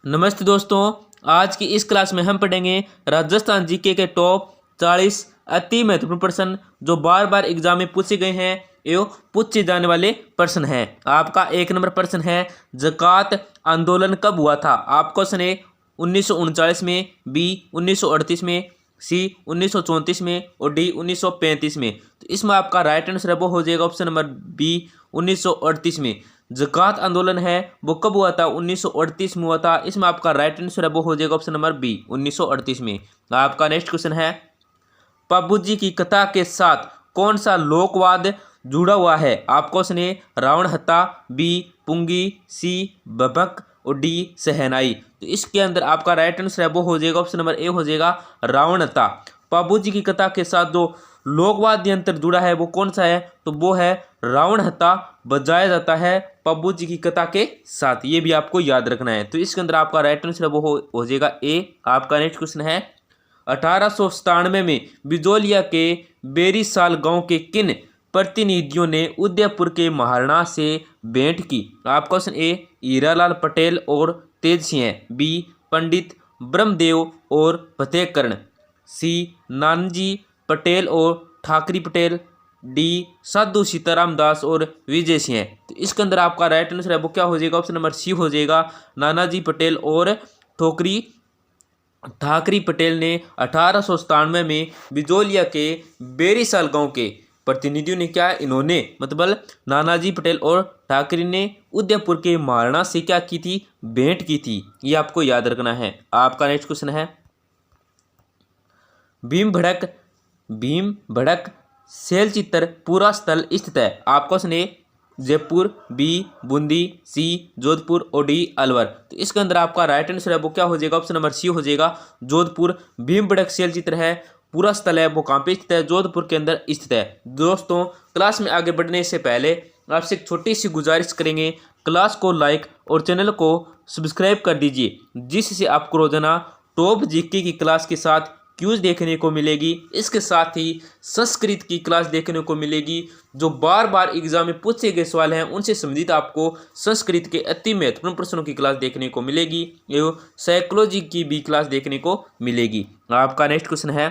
नमस्ते दोस्तों। आज की इस क्लास में हम पढ़ेंगे राजस्थान जीके के टॉप 40 अति महत्वपूर्ण प्रश्न जो बार बार एग्जाम में पूछे गए हैं एवं पूछे जाने वाले प्रश्न हैं। आपका 1 नंबर प्रश्न है, ज़कात आंदोलन कब हुआ था? आपका क्वेश्चन ए 1939 में, बी 1938 में, सी 1934 में और डी 1935 में। तो इसमें आपका राइट आंसर वो हो जाएगा ऑप्शन नंबर बी 1938 में। ज़कात आंदोलन है वो कब हुआ था? 1938 में हुआ था। इसमें आपका राइट आंसर है वो हो जाएगा ऑप्शन नंबर बी 1938 में। आपका नेक्स्ट क्वेश्चन है, पाबूजी की कथा के साथ कौन सा लोकवाद जुड़ा हुआ है? आपको क्वेश्चन ए रावण हत्या, बी पुंगी, सी बभक और डी सहनाई। तो इसके अंदर आपका राइट आंसर है वो हो जाएगा ऑप्शन नंबर ए हो जाएगा रावण हत्या। पाबूजी की कथा के साथ जो लोकवाद यंत्र जुड़ा है वो कौन सा है? तो वो है रावण हत्या बजाया जाता है पाबूजी की कथा के साथ। ये भी आपको याद रखना है। तो इसके अंदर आपका राइट आंसर वो हो जाएगा ए। आपका नेक्स्ट क्वेश्चन है, 1897 में बिजोलिया के बेरीसाल गांव के किन प्रतिनिधियों ने उदयपुर के महाराणा से भेंट की? आपका क्वेश्चन ए हीरालाल पटेल और तेज सिंह, बी पंडित ब्रह्मदेव और फतेहकरण, सी नानजी पटेल और ठाकरी पटेल, डी साधु सीताराम दास और विजय सिंह। तो इसके अंदर आपका राइट आंसर है वो क्या हो जाएगा? ऑप्शन नंबर सी हो जाएगा नानाजी पटेल और ठाकरी पटेल ने 1897 में बिजोलिया के बेरीसाल गांव के प्रतिनिधियों ने क्या, इन्होंने मतलब नानाजी पटेल और ठाकरे ने उदयपुर के महाराणा से क्या की थी? भेंट की थी। ये आपको याद रखना है। आपका नेक्स्ट क्वेश्चन है, भीम भड़क शैल चित्र पूरा स्थल स्थित है? आपका क्वेश्चन ए जयपुर, बी बूंदी, सी जोधपुर और डी अलवर। तो इसके अंदर आपका राइट आंसर है वो क्या हो जाएगा? ऑप्शन नंबर सी हो जाएगा जोधपुर। भीम भड़क शैल चित्र है पूरा स्थल है वो कहाँ पे स्थित है? जोधपुर के अंदर स्थित है। दोस्तों, क्लास में आगे बढ़ने से पहले आपसे एक छोटी सी गुजारिश करेंगे, क्लास को लाइक और चैनल को सब्सक्राइब कर दीजिए, जिससे आपको रोजाना टॉप जीके की क्लास के साथ क्यूज देखने को मिलेगी। इसके साथ ही संस्कृत की क्लास देखने को मिलेगी, जो बार बार एग्जाम में पूछे गए सवाल हैं उनसे संबंधित आपको संस्कृत के अति महत्वपूर्ण प्रश्नों की क्लास देखने को मिलेगी एवं साइकोलॉजी की भी क्लास देखने को मिलेगी। आपका नेक्स्ट क्वेश्चन है,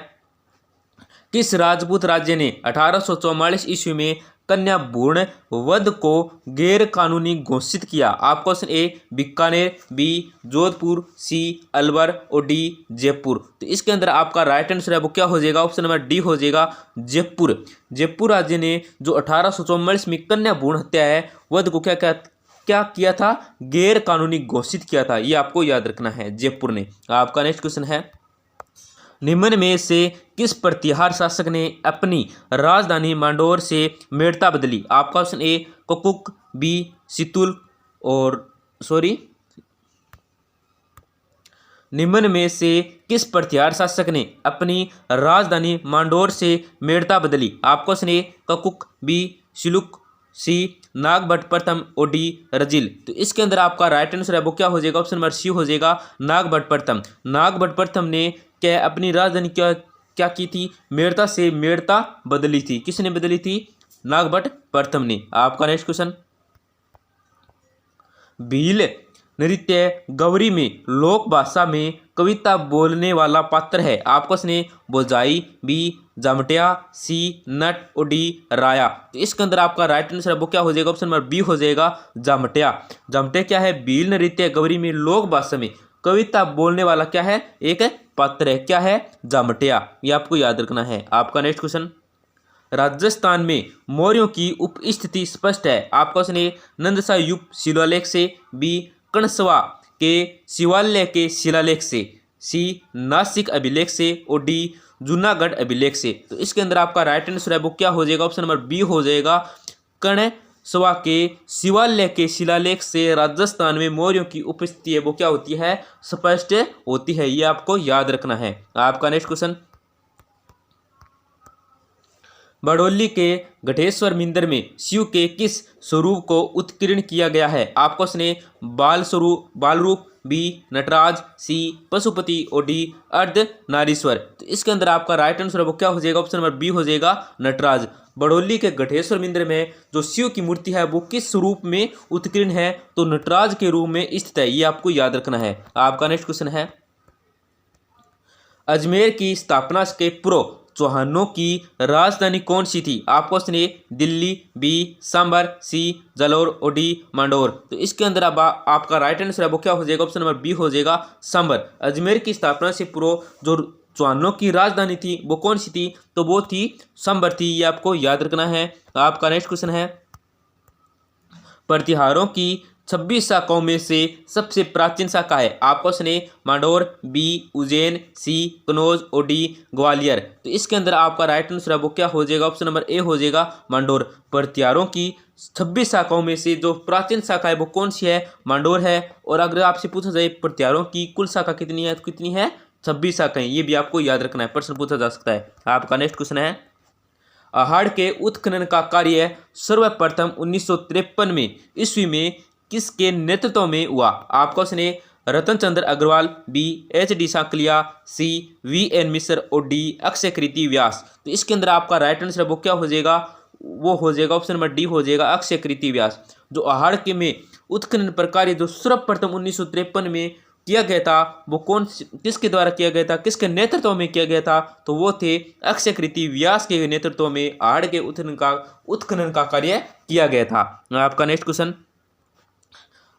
किस राजपूत राज्य ने 1844 ईस्वी में कन्या भ्रूण वध को गैर कानूनी घोषित किया? आपका क्वेश्चन ए बीकानेर, बी जोधपुर, सी अलवर और डी जयपुर। तो इसके अंदर आपका राइट आंसर है वो क्या हो जाएगा? ऑप्शन नंबर डी हो जाएगा जयपुर। जयपुर राज्य ने जो 1844 में कन्या भ्रूण हत्या है वध को क्या किया था? गैर कानूनी घोषित किया था। ये आपको याद रखना है, जयपुर ने। आपका नेक्स्ट क्वेश्चन है, निम्न में से किस प्रतिहार शासक ने अपनी राजधानी मांडोर से मेड़ता बदली? आपका ऑप्शन ए ककुक, बी सितुल और निम्न में से किस प्रतिहार शासक ने अपनी राजधानी मांडोर से मेड़ता बदली? आपका ऑप्शन ए ककुक, बी सिलुक, सी नागभट्ट प्रथम और डी रजिल। तो इसके अंदर आपका राइट आंसर है वो क्या हो जाएगा? ऑप्शन नंबर सी हो जाएगा नागभट्ट प्रथम। नागभट्ट प्रथम ने क्या अपनी राजधानी क्या की थी? मेड़ता से मेड़ता बदली थी। किसने बदली थी? नागभट्ट प्रथम ने। आपका नेक्स्ट क्वेश्चन, भील नृत्य गौरी में लोक भाषा में कविता बोलने वाला पात्र है? आपको ने बोजाई, बी जामटिया, सी नट और डी राया। तो इसके अंदर आपका राइट आंसर है वो क्या हो जाएगा? ऑप्शन नंबर बी हो जाएगा जामटिया। जामटिया क्या है? भील नृत्य गौरी में लोक भाषा में कविता बोलने वाला क्या है? एक पात्र है। क्या है? जामटिया। ये आपको याद रखना है। आपका नेक्स्ट क्वेश्चन, राजस्थान में मौर्यों की उपस्थिति स्पष्ट है? आपका क्वेश्चन ए नंदसा युग शिलालेख से, बी कणसवा के शिवालय के शिलालेख से, सी नासिक अभिलेख से और डी जूनागढ़ अभिलेख से। तो इसके अंदर आपका राइट आंसर है वो क्या हो जाएगा? ऑप्शन नंबर बी हो जाएगा कणसवा के शिवालय के शिलालेख से राजस्थान में मौर्यों की उपस्थिति है वो क्या होती है? स्पष्ट होती है। ये आपको याद रखना है। आपका नेक्स्ट क्वेश्चन, बड़ौली के गढ़ेश्वर मंदिर में शिव के किस स्वरूप को उत्कीर्ण किया गया है? आप क्वेश्चन ए बाल स्वरूप, बाल रूप, बी नटराज, सी पशुपति और डी अर्धनारीश्वर। तो इसके अंदर आपका राइट आंसर वो क्या हो जाएगा? ऑप्शन नंबर बी हो जाएगा नटराज। बड़ौली के गढ़ेश्वर मंदिर में जो शिव की मूर्ति है वो किस स्वरूप में उत्कीर्ण है? तो नटराज के रूप में स्थित है, ये आपको याद रखना है। आपका नेक्स्ट क्वेश्चन है, अजमेर की स्थापना के पूर्व चौहानों की राजधानी कौन सी थी? आप क्वेश्चन ए दिल्ली, बी सांबर, सी जालौर और डी मांडोर। तो इसके अंदर अब आपका राइट आंसर है वो क्या हो जाएगा? ऑप्शन नंबर बी हो जाएगा सांबर। अजमेर की स्थापना से पूर्व जो चौहानों की राजधानी थी वो कौन सी थी? तो वो थी सांबर थी, ये आपको याद रखना है। आपका नेक्स्ट क्वेश्चन है, प्रतिहारों की 26 शाखाओं में से सबसे प्राचीन शाखा है? आप क्वेश्चन ए मांडोर, बी उज्जैन, सी कनौज और डी ग्वालियर। तो इसके अंदर आपका राइट आंसर है वो क्या हो जाएगा? ऑप्शन नंबर ए हो जाएगा मांडोर। प्रतिहारों की 26 शाखाओं में से जो प्राचीन शाखा है वो कौन सी है? मांडोर है। और अगर आपसे पूछा जाए प्रतिहारों की कुल शाखा कितनी है, तो कितनी है? 26 शाखाएं, ये भी आपको याद रखना है, प्रश्न पूछा जा सकता है। आपका नेक्स्ट क्वेश्चन है, अहाड़ के उत्खनन का कार्य सर्वप्रथम 1953 में ईस्वी में किसके नेतृत्व में हुआ? आप question A Ratan Chandra Agrawal, B H D Sankalia, C V N Mishra और डी अक्षय कृति व्यास। तो इसके अंदर आपका राइट आंसर वो क्या हो जाएगा? वो हो जाएगा ऑप्शन नंबर डी हो जाएगा अक्षय कृति व्यास। जो अहाड़ के में उत्खनन पर कार्य जो सर्वप्रथम 1953 में किया गया था वो किसके द्वारा किया गया था, किसके नेतृत्व में किया गया था? तो वो थे अक्षय कृति व्यास के नेतृत्व में अहाड़ के उत्खनन का कार्य किया गया था। आपका नेक्स्ट क्वेश्चन,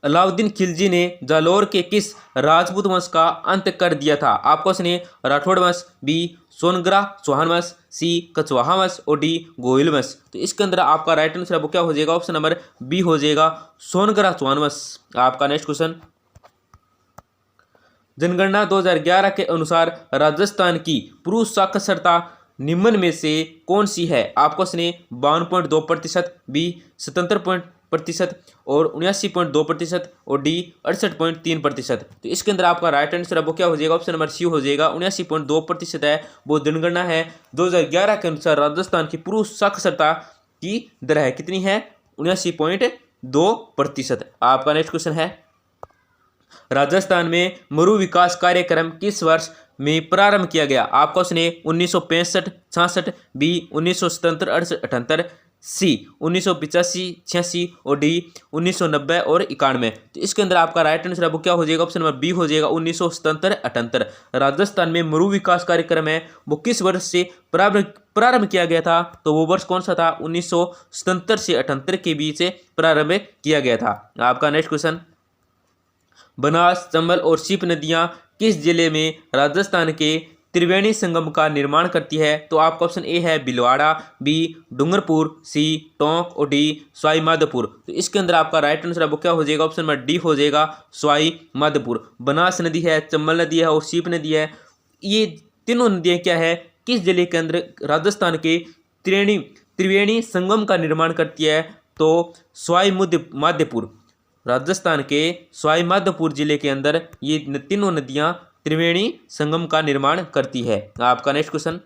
अलाउद्दीन खिलजी ने जालौर के किस राजपूत वंश का अंत कर दिया था? आप क्वेश्चन ए राठौड़ वंश, बी सोनग्रा चौहान वंश, सी कछवाहा वंश और डी गोहिल वंश। तो इसके अंदर आपका राइट आंसर वो क्या हो जाएगा? ऑप्शन नंबर बी हो जाएगा सोनग्रा चौहान वंश। आपका नेक्स्ट क्वेश्चन, जनगणना 2011 के अनुसार राजस्थान की पुरुष साक्षरता निम्न में से कौन सी है? आप क्वेश्चन ए 52.2%, बी 77% और 79.2% और डी 68.3%। तो इसके अंदर आपका राइट आंसर वो क्या हो जाएगा? ऑप्शन नंबर सी हो जाएगा 79.2% है, वो जनगणना है 2011 के अनुसार राजस्थान की पुरुष साक्षरता की दर है, कितनी है? 79.2%। आपका नेक्स्ट क्वेश्चन है, राजस्थान में मरु विकास कार्यक्रम किस वर्ष में प्रारंभ किया गया? आप क्वेश्चन ए 1965-66, बी 1977-78, सी 1985-86 और डी 1990 और 91। तो इसके अंदर आपका राइट आंसर वो क्या हो जाएगा? ऑप्शन नंबर बी हो जाएगा 1977-78। राजस्थान में मरु विकास कार्यक्रम है वो किस वर्ष से प्रारंभ किया गया था? तो वो वर्ष कौन सा था? 1977 से 78 के बीच से प्रारंभ किया गया था। आपका नेक्स्ट क्वेश्चन, बनास, चंबल और सीप नदियां किस जिले में राजस्थान के त्रिवेणी संगम का निर्माण करती है? तो आपका ऑप्शन ए है भीलवाड़ा, बी डूंगरपुर, सी टोंक और डी सवाई माधोपुर। तो इसके अंदर आपका राइट आंसर वो क्या हो जाएगा? ऑप्शन नंबर डी हो जाएगा सवाई माधोपुर। बनास नदी है, चंबल नदी है और सीप नदी है, ये तीनों नदियाँ क्या है, किस जिले के अंदर राजस्थान के त्रिवेणी संगम का निर्माण करती है? तो सवाई माधोपुर, राजस्थान के सवाई माधोपुर जिले के अंदर ये तीनों नदियां त्रिवेणी संगम का निर्माण करती है। आपका नेक्स्ट क्वेश्चन,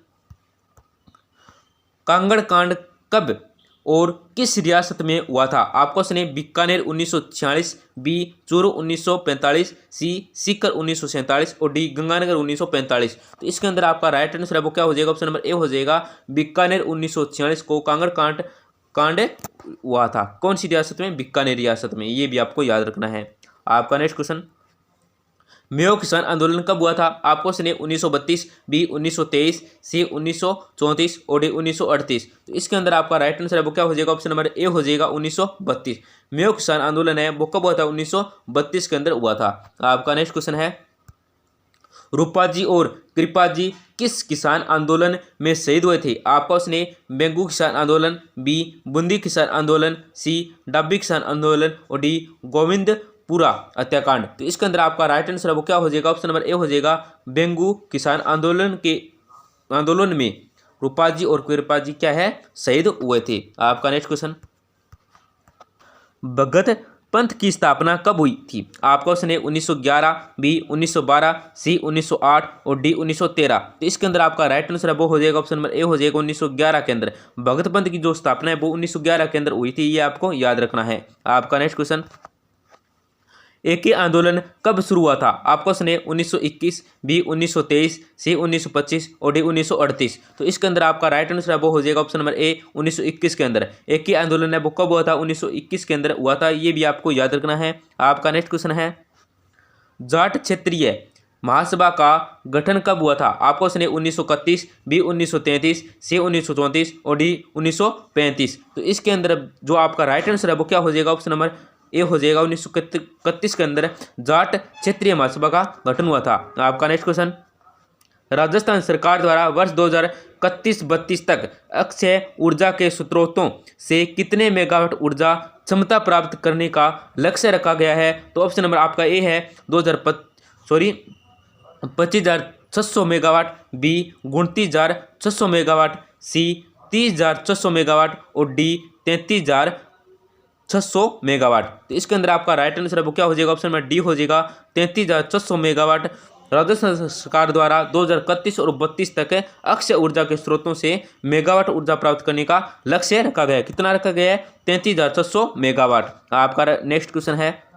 कांगड़ कांड कब और किस रियासत में हुआ था? आप क्वेश्चन है बीकानेर 1946, बी चूरू 1945, सी सीकर 1947 और डी गंगानगर 1945। तो इसके अंदर आपका राइट आंसर है वो क्या हो जाएगा? ऑप्शन नंबर ए हो जाएगा बीकानेर 1946 को कांगड़ कांड हुआ था। कौन सी रियासत में? बीकानेर रियासत में, ये भी आपको याद रखना है। आपका नेक्स्ट क्वेश्चन, मेयो किसान आंदोलन कब हुआ था? आप क्वेश्चन है 1932, बी 1923, सी 1934 और डी 1938। तो इसके अंदर आपका राइट आंसर है वो क्या हो जाएगा? ऑप्शन नंबर ए हो जाएगा 1932। मेयो किसान आंदोलन है वो कब हुआ था? 1932 के अंदर हुआ था। आपका नेक्स्ट क्वेश्चन है, रूपाजी और कृपाजी किस किसान आंदोलन में शहीद हुए थे? आप क्वेश्चन ए बेंगू किसान आंदोलन, बी बूंदी किसान आंदोलन, सी डब्बी किसान आंदोलन और डी गोविंदपुरा हत्याकांड। तो इसके अंदर आपका राइट आंसर वो क्या हो जाएगा? ऑप्शन नंबर ए हो जाएगा बेंगू किसान आंदोलन में रूपाजी और कृपाजी क्या है? शहीद हुए थे। आपका नेक्स्ट क्वेश्चन, भगत पंथ की स्थापना कब हुई थी? आपका ऑप्शन है 1911, बी 1912, सी 1908 और डी 1913। तो इसके अंदर आपका राइट आंसर है वो हो जाएगा ऑप्शन नंबर ए हो जाएगा 1911 के अंदर। भगत पंथ की जो स्थापना है वो 1911 के अंदर हुई थी, ये आपको याद रखना है। आपका नेक्स्ट क्वेश्चन, एकी आंदोलन कब शुरू हुआ था? आपका ऑप्शन है 1921, बी 1923, सी 1925 और डी 1938। तो इसके अंदर आपका राइट आंसर है वो हो जाएगा ऑप्शन नंबर ए 1921 के अंदर। एकी आंदोलन है वो कब हुआ था? 1921 के अंदर हुआ था, ये भी आपको याद रखना है। आपका नेक्स्ट क्वेश्चन है, जाट क्षेत्रीय महासभा का गठन कब हुआ था? आपको ऑप्शन है 1931, बी 1933, सी 1934 और डी 1935। तो इसके अंदर जो आपका राइट आंसर है वो क्या हो जाएगा? ऑप्शन नंबर ए हो जाएगा 1931 के अंदर जाट क्षेत्रीय महासभा का गठन हुआ था। आपका नेक्स्ट क्वेश्चन, राजस्थान सरकार द्वारा वर्ष 2031-32 तक अक्षय ऊर्जा के स्रोतों से कितने मेगावाट ऊर्जा क्षमता प्राप्त करने का लक्ष्य रखा गया है? तो ऑप्शन नंबर आपका ए है 25,600 मेगावाट, बी 29,600 मेगावाट, सी 30,600 मेगावाट और डी 33,600 मेगावाट। तो इसके अंदर आपका राइट आंसर वो क्या हो जाएगा? ऑप्शन नंबर डी हो जाएगा 33,600 मेगावाट। राजस्थान सरकार द्वारा 2031 और 32 तक अक्षय ऊर्जा के स्रोतों से मेगावाट ऊर्जा प्राप्त करने का लक्ष्य रखा गया है। कितना रखा गया है? 33,600 मेगावाट। आपका नेक्स्ट क्वेश्चन है,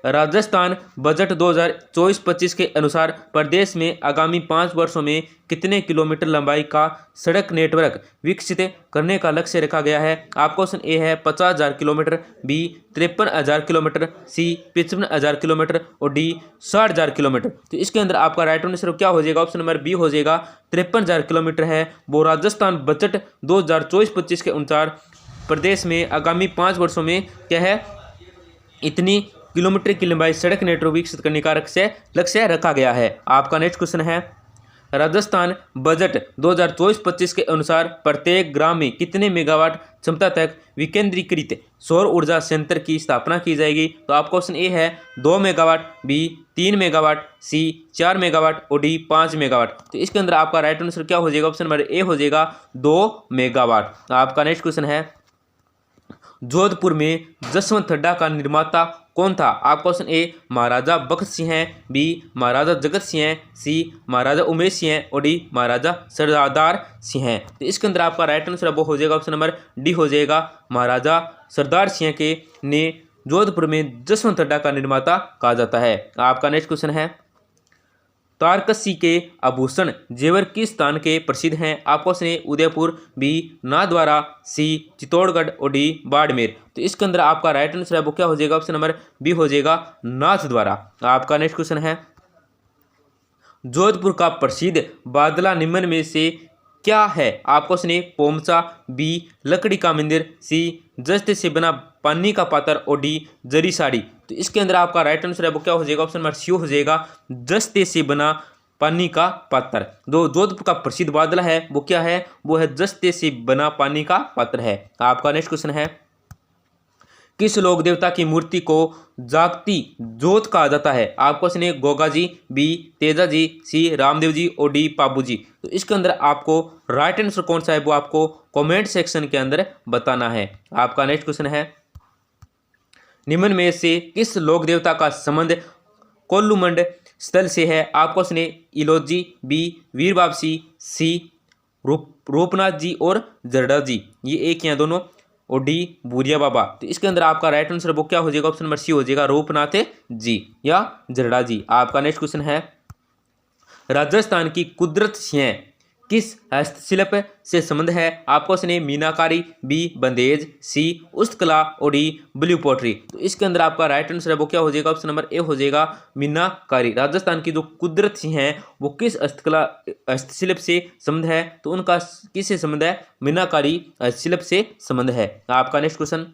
राजस्थान बजट 2024-25 के अनुसार प्रदेश में आगामी 5 वर्षों में कितने किलोमीटर लंबाई का सड़क नेटवर्क विकसित करने का लक्ष्य रखा गया है? आपका ऑप्शन ए है 50,000 किलोमीटर, बी 53,000 किलोमीटर, सी 55,000 किलोमीटर और डी 60,000 किलोमीटर। तो इसके अंदर आपका राइट आंसर क्या हो जाएगा? ऑप्शन नंबर बी हो जाएगा 53,000 किलोमीटर है वो। राजस्थान बजट 2024-25 के अनुसार प्रदेश में आगामी 5 वर्षों में क्या है, इतनी किलोमीटर की लंबाई सड़क नेटवर्क विकसित करने का लक्ष्य रखा गया है। आपका नेक्स्ट क्वेश्चन है, राजस्थान बजट 2024-25 के अनुसार प्रत्येक ग्राम में कितने मेगावाट क्षमता तक विकेंद्रीकृत सौर ऊर्जा संयंत्र की स्थापना की जाएगी? तो आपका ऑप्शन ए है 2 मेगावाट, बी 3 मेगावाट, सी 4 मेगावाट और डी 5 मेगावाट। तो इसके अंदर आपका राइट आंसर क्या हो जाएगा? ऑप्शन नंबर ए हो जाएगा 2 मेगावाट। आपका नेक्स्ट क्वेश्चन है, जोधपुर में जसवंत थड्डा का निर्माता कौन था? आपका ऑप्शन ए महाराजा बख्त सिंह है, बी महाराजा जगत सिंह है, सी महाराजा उमेश सिंह है और डी महाराजा सरदार सिंह है। तो इसके अंदर आपका राइट आंसर वो हो जाएगा ऑप्शन नंबर डी हो जाएगा, महाराजा सरदार सिंह के ने जोधपुर में जसवंत थड्डा का निर्माता कहा जाता है। आपका नेक्स्ट क्वेश्चन है, तारकसी के आभूषण जेवर किस स्थान के प्रसिद्ध हैं? आपको option A Udaipur, B Nathdwara, C Chittorgarh और डी बाड़मेर। तो इसके अंदर आपका राइट आंसर है वो क्या हो जाएगा? ऑप्शन नंबर बी हो जाएगा नाथद्वारा। आपका नेक्स्ट क्वेश्चन है, जोधपुर का प्रसिद्ध बादला निम्न में से क्या है? आपको ऑप्शन ए पोमचा, बी लकड़ी का मंदिर, सी जस्ते से बना पानी का पात्र और डी जरी साड़ी। तो इसके अंदर आपका राइट आंसर है वो क्या हो जाएगा? ऑप्शन नंबर सी हो जाएगा जस्ते से बना पानी का पात्र। जो जोधपुर का प्रसिद्ध बादला है वो क्या है? वो है जस्ते से बना पानी का पात्र है। आपका नेक्स्ट क्वेश्चन है, किस लोक देवता की मूर्ति को जागती जोत कहा जाता है? आपको option A Goga ji, B Teja ji, C Ramdev ji और डी पाबू जी। तो इसके अंदर आपको राइट आंसर कौन सा है वो आपको कमेंट सेक्शन के अंदर बताना है। आपका नेक्स्ट क्वेश्चन है, निम्न में से किस लोक देवता का संबंध कोल्लूमंड स्थल से है? आपको ऑप्शन ए इलोजी, बी वीरबाबसी, सी रूपनाथ जी और जरडा जी, ये एक हैं दोनों, और डी बूरिया बाबा। तो इसके अंदर आपका राइट आंसर वो क्या हो जाएगा? ऑप्शन नंबर सी हो जाएगा रूपनाथ जी या जरडा जी। आपका नेक्स्ट क्वेश्चन है, राजस्थान की कुदरत सिंह किस हस्तशिल्प से संबंध है? आपको ऑप्शन ए मीनाकारी, बी बंदेज, सी उस्तकला और डी ब्लू पोट्री। तो इसके अंदर आपका राइट आंसर है वो क्या हो जाएगा? ऑप्शन नंबर ए हो जाएगा मीनाकारी। राजस्थान की जो कुदरत सिंह है वो किस हस्तशिल्प से संबंध है? तो उनका किससे संबंध है? मीनाकारी हस्तशिल्प से संबंध है। आपका नेक्स्ट क्वेश्चन,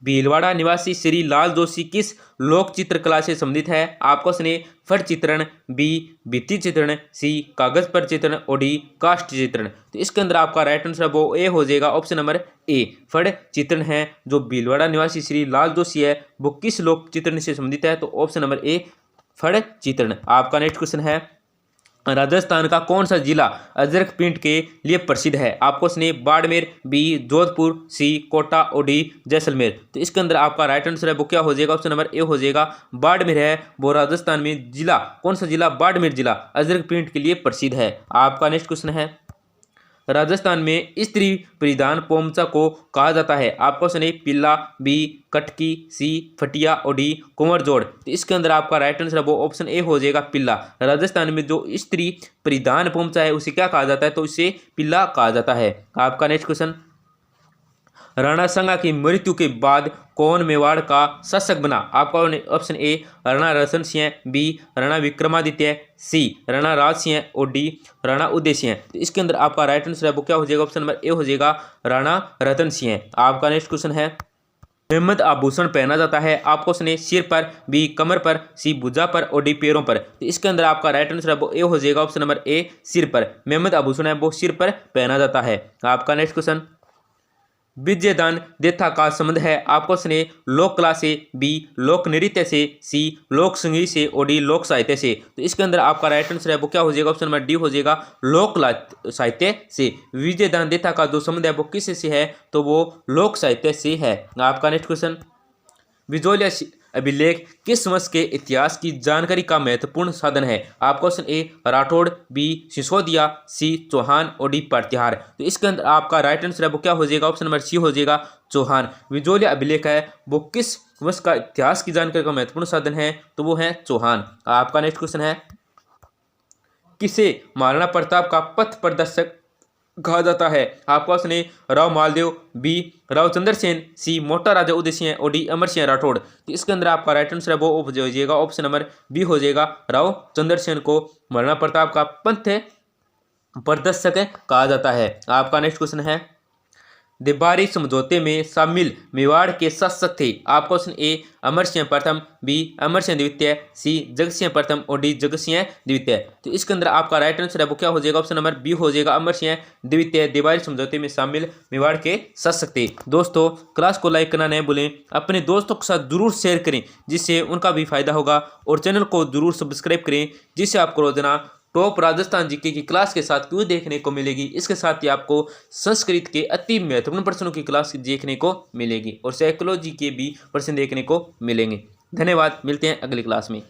भीलवाड़ा निवासी श्री लाल जोशी किस लोक चित्रकला से संबंधित है? आपको ऑप्शन ए फट चित्रण, बी भित्ति चित्रण, सी कागज पर चित्रण और डी काष्ठ चित्रण। तो इसके अंदर आपका राइट आंसर वो ए हो जाएगा, ऑप्शन नंबर ए फट चित्रण है। जो भीलवाड़ा निवासी श्री लाल जोशी है वो किस लोक चित्रण से संबंधित है? तो ऑप्शन नंबर ए फट चित्रण। आपका नेक्स्ट क्वेश्चन है, राजस्थान का कौन सा जिला अजरक प्रिंट के लिए प्रसिद्ध है? आपको सुनिए बाड़मेर, बी जोधपुर, सी कोटा और डी जैसलमेर। तो इसके अंदर आपका राइट आंसर है वो क्या हो जाएगा? ऑप्शन नंबर ए हो जाएगा, बाड़मेर है वो राजस्थान में जिला। कौन सा जिला? बाड़मेर जिला अजरक प्रिंट के लिए प्रसिद्ध है। आपका नेक्स्ट क्वेश्चन है, राजस्थान में स्त्री परिधान पोमचा को कहा जाता है? आपको सुनिए पिल्ला, बी कटकी, सी फटिया और डी कुंवर जोड़। तो इसके अंदर आपका राइट आंसर है वो ऑप्शन ए हो जाएगा, पिल्ला। राजस्थान में जो स्त्री परिधान पोमचा है उसे क्या कहा जाता है? तो इसे पिल्ला कहा जाता है। आपका नेक्स्ट क्वेश्चन, राणा सांगा की मृत्यु के बाद कौन मेवाड़ का शासक बना? आपका option A Rana Ratan Singh, B Rana Vikramaditya, C Rana Raj Singh और डी राणा उदय सिंह। तो इसके अंदर आपका राइट आंसर है वो क्या हो जाएगा? ऑप्शन नंबर ए हो जाएगा, राणा रतन सिंह। आपका नेक्स्ट क्वेश्चन है, मेहमद आभूषण पहना जाता है? आपको सुने सिर पर, बी कमर पर, सी भुजा पर और डी पैरों पर। तो इसके अंदर आपका राइट आंसर है वो ए हो जाएगा, ऑप्शन नंबर ए सिर पर। मेहमद आभूषण है वो सिर पर पहना जाता है। आपका नेक्स्ट क्वेश्चन, विजयदान देथा का संबंध है? आपको सुने लोक कला से, बी लोक नृत्य से, सी लोक संगीत से और डी लोक साहित्य से। तो इसके अंदर आपका राइट आंसर है वो क्या हो जाएगा? ऑप्शन नंबर डी हो जाएगा, लोक कला साहित्य से। विजयदान देथा का जो संबंध है वो किस से है? तो वो लोक साहित्य से है। आपका नेक्स्ट क्वेश्चन, बिजोलिया अभिलेख किस वंश के इतिहास की जानकारी का महत्वपूर्ण साधन है? आपका option A Rathore, B Sisodia, C Chauhan और डी प्रतिहार। तो इसके अंदर आपका राइट आंसर है वो क्या हो जाएगा? ऑप्शन नंबर सी हो जाएगा, चौहान। बिजोलिया अभिलेख है वो किस वंश का इतिहास की जानकारी का महत्वपूर्ण साधन है? तो वो है चौहान। आपका नेक्स्ट क्वेश्चन है, किसे महाराणा प्रताप का पथ प्रदर्शक कहा जाता है? आपका option A Rao Maldev, B Rao Chandrasen, C Mota Raja Uday Singh और डी अमर सिंह राठौड़। तो इसके अंदर आपका राइट आंसर है वो हो जाएगा, ऑप्शन नंबर बी हो जाएगा, राव चंद्रसेन को महाराणा प्रताप का पंथ प्रदर्शक कहा जाता है। आपका नेक्स्ट क्वेश्चन है, देबारी समझौते में शामिल मेवाड़ के शासक थे? आपका ऑप्शन ए अमर सिंह प्रथम, बी अमर सिंह द्वितीय, सी जगत सिंह प्रथम और डी जगत सिंह द्वितीय। तो इसके अंदर आपका राइट आंसर है वो क्या हो जाएगा? ऑप्शन नंबर बी हो जाएगा, अमर सिंह द्वितीय देबारी समझौते में शामिल मेवाड़ के शासक थे। दोस्तों क्लास को लाइक करना नहीं भूलें, अपने दोस्तों के साथ जरूर शेयर करें जिससे उनका भी फायदा होगा, और चैनल को जरूर सब्सक्राइब करें जिससे आपको रोजाना टॉप राजस्थान जीके की क्लास के साथ क्यों देखने को मिलेगी। इसके साथ ही आपको संस्कृत के अति महत्वपूर्ण प्रश्नों की क्लास देखने को मिलेगी और साइकोलॉजी के भी प्रश्न देखने को मिलेंगे। धन्यवाद, मिलते हैं अगली क्लास में।